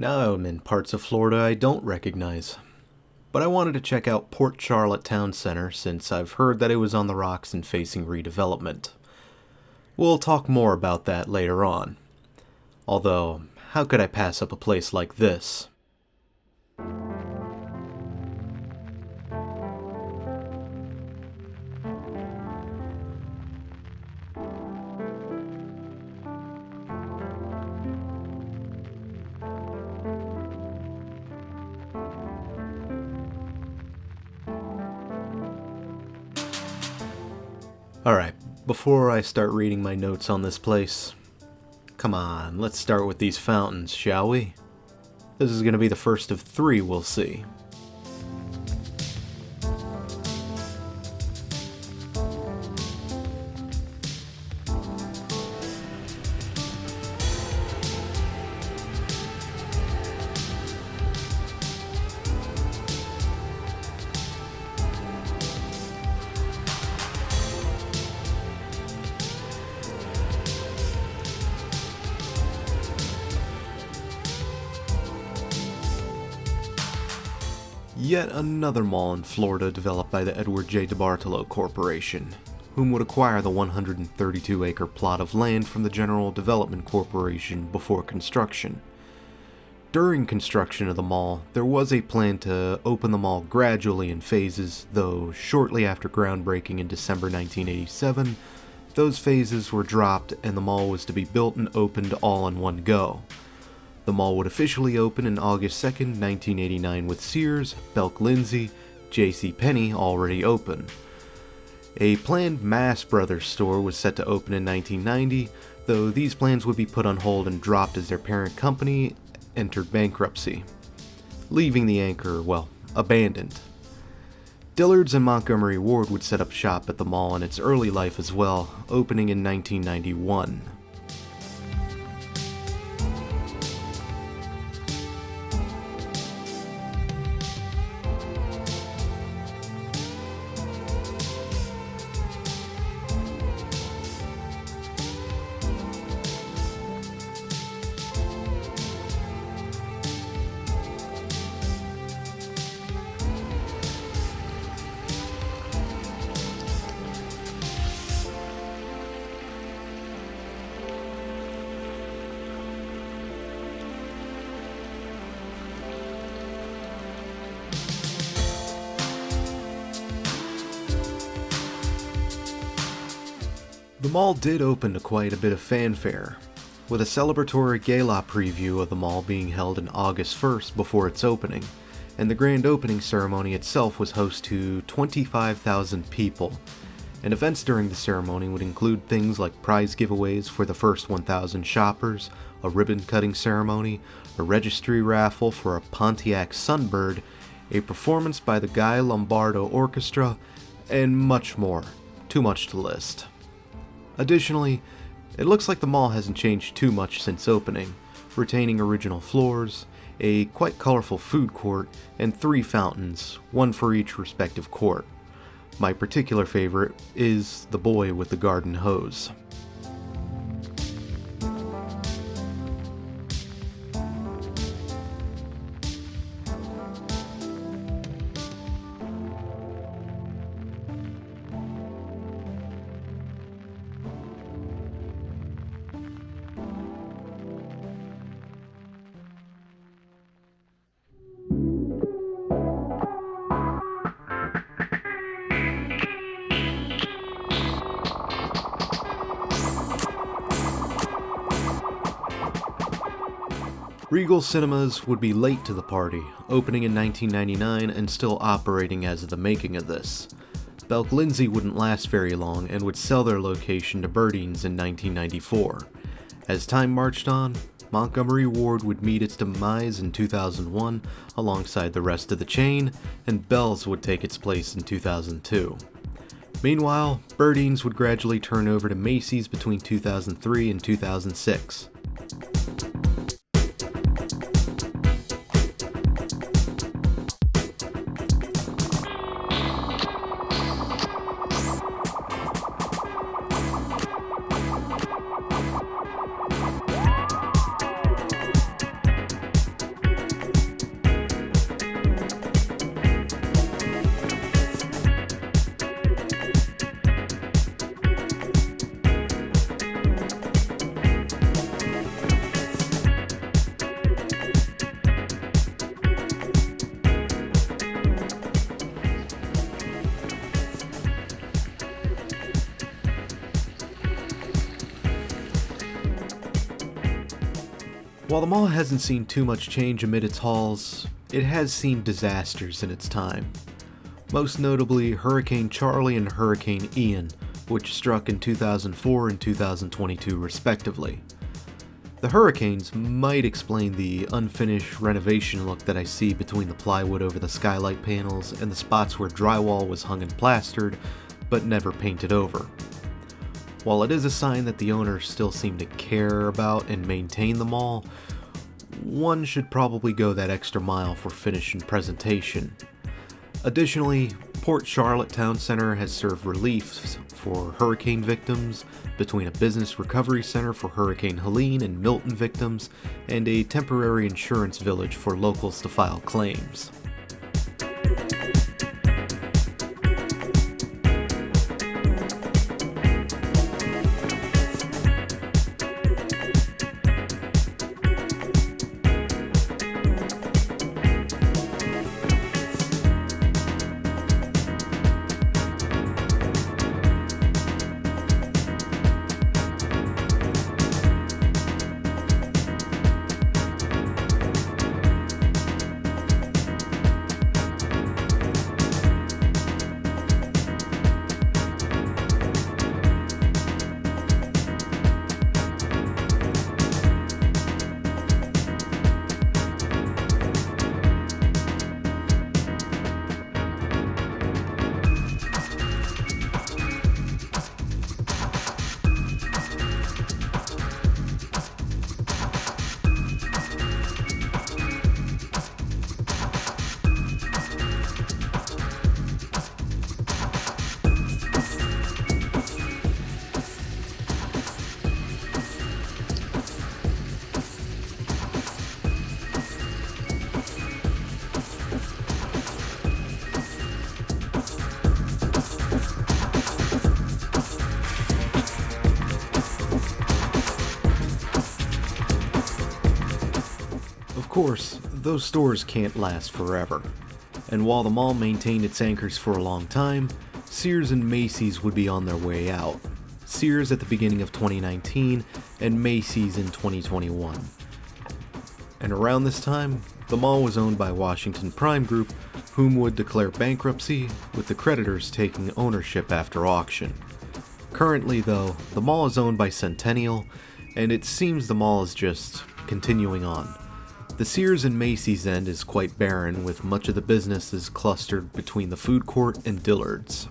Now I'm in parts of Florida I don't recognize. But I wanted to check out Port Charlotte Town Center since I've heard that it was on the rocks and facing redevelopment. We'll talk more about that later on. Although, how could I pass up a place like this? Alright, before I start reading my notes on this place, come on, let's start with these fountains, shall we? This is going to be the first of 3 we'll see. Yet another mall in Florida developed by the Edward J. DeBartolo Corporation, whom would acquire the 132-acre plot of land from the General Development Corporation before construction. During construction of the mall, there was a plan to open the mall gradually in phases, though shortly after groundbreaking in December 1987, those phases were dropped and the mall was to be built and opened all in one go. The mall would officially open in August 2nd, 1989 with Sears, Belk Lindsay, J.C. Penney already open. A planned Mass Brothers store was set to open in 1990, though these plans would be put on hold and dropped as their parent company entered bankruptcy, leaving the anchor, abandoned. Dillard's and Montgomery Ward would set up shop at the mall in its early life as well, opening in 1991. The mall did open to quite a bit of fanfare, with a celebratory gala preview of the mall being held on August 1st before its opening, and the grand opening ceremony itself was host to 25,000 people, and events during the ceremony would include things like prize giveaways for the first 1,000 shoppers, a ribbon-cutting ceremony, a registry raffle for a Pontiac Sunbird, a performance by the Guy Lombardo Orchestra, and much more. Too much to list. Additionally, it looks like the mall hasn't changed too much since opening, retaining original floors, a quite colorful food court, and 3 fountains, one for each respective court. My particular favorite is the boy with the garden hose. Regal Cinemas would be late to the party, opening in 1999 and still operating as of the making of this. Belk Lindsay wouldn't last very long and would sell their location to Birding's in 1994. As time marched on, Montgomery Ward would meet its demise in 2001 alongside the rest of the chain, and Bell's would take its place in 2002. Meanwhile, Birding's would gradually turn over to Macy's between 2003 and 2006. While the mall hasn't seen too much change amid its halls, it has seen disasters in its time. Most notably Hurricane Charlie and Hurricane Ian, which struck in 2004 and 2022 respectively. The hurricanes might explain the unfinished renovation look that I see between the plywood over the skylight panels and the spots where drywall was hung and plastered, but never painted over. While it is a sign that the owners still seem to care about and maintain the mall, one should probably go that extra mile for finish and presentation. Additionally, Port Charlotte Town Center has served relief for hurricane victims, between a business recovery center for Hurricane Helene and Milton victims, and a temporary insurance village for locals to file claims. Of course, those stores can't last forever, and while the mall maintained its anchors for a long time, Sears and Macy's would be on their way out. Sears at the beginning of 2019 and Macy's in 2021. And around this time, the mall was owned by Washington Prime Group, whom would declare bankruptcy, with the creditors taking ownership after auction. Currently though, the mall is owned by Centennial, and it seems the mall is just continuing on. The Sears and Macy's end is quite barren, with much of the businesses clustered between the food court and Dillard's.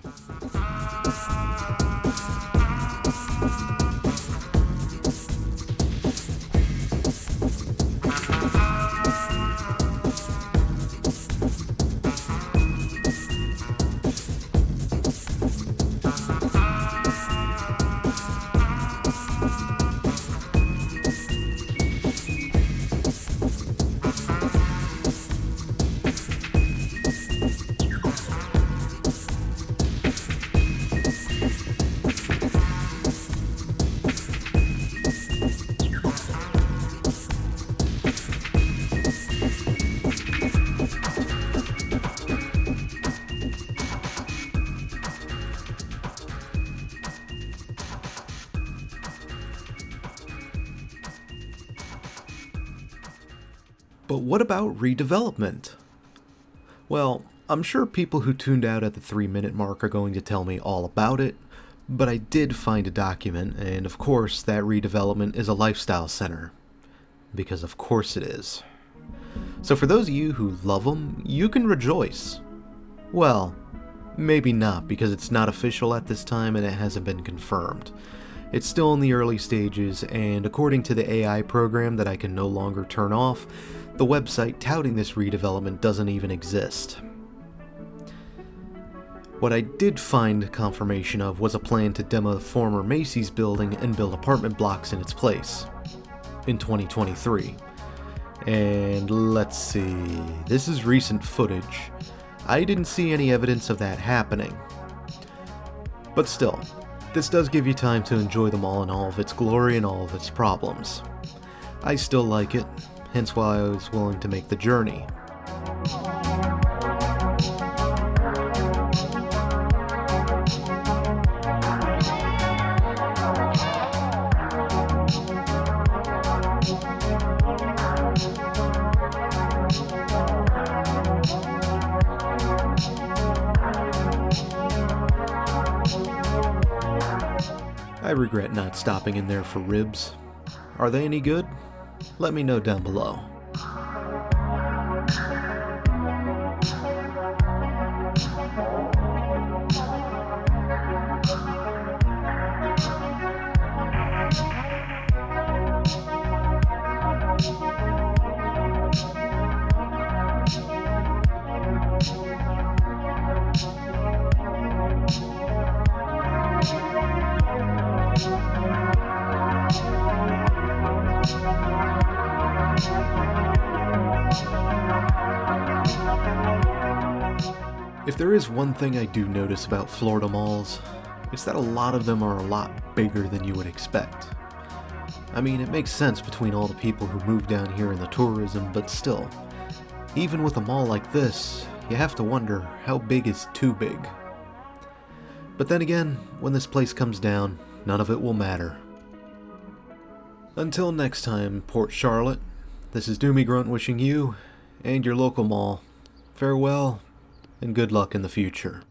But what about redevelopment? Well, I'm sure people who tuned out at the 3-minute mark are going to tell me all about it, but I did find a document, and of course that redevelopment is a lifestyle center. Because of course it is. So for those of you who love them, you can rejoice. Well, maybe not, because it's not official at this time and it hasn't been confirmed. It's still in the early stages, and according to the AI program that I can no longer turn off, the website touting this redevelopment doesn't even exist. What I did find confirmation of was a plan to demo the former Macy's building and build apartment blocks in its place in 2023. And let's see, this is recent footage. I didn't see any evidence of that happening. But still, this does give you time to enjoy them all in all of its glory and all of its problems. I still like it, hence why I was willing to make the journey. I regret not stopping in there for ribs. Are they any good? Let me know down below. If there is one thing I do notice about Florida malls, it's that a lot of them are a lot bigger than you would expect. I mean, it makes sense between all the people who move down here in the tourism, but still, even with a mall like this, you have to wonder how big is too big. But then again, when this place comes down, none of it will matter. Until next time, Port Charlotte, this is Doomie Grunt wishing you, and your local mall, farewell, and good luck in the future.